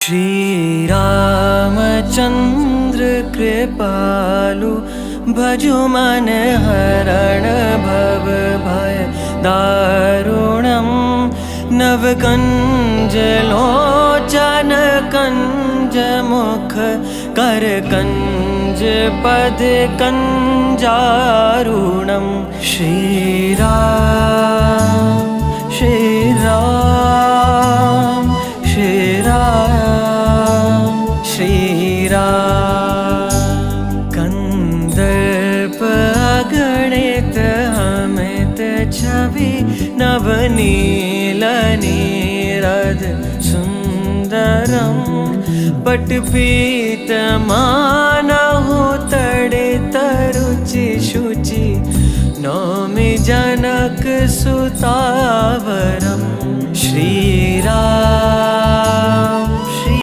श्रीरामचन्द्र कृपालु भजु मन हरण भव भय दारुणं नवकंज लोचन कंज मुख कर कंज पद कंजारुणं श्रीराम श्रीराम श्रीराम श्रीराम कंदर्प अगणित अमित छवि नवनील नीरद सुंदरम पटपीत मानहु तड़ित रुचि शुचि नौमि जनक सुतावरम श्रीराम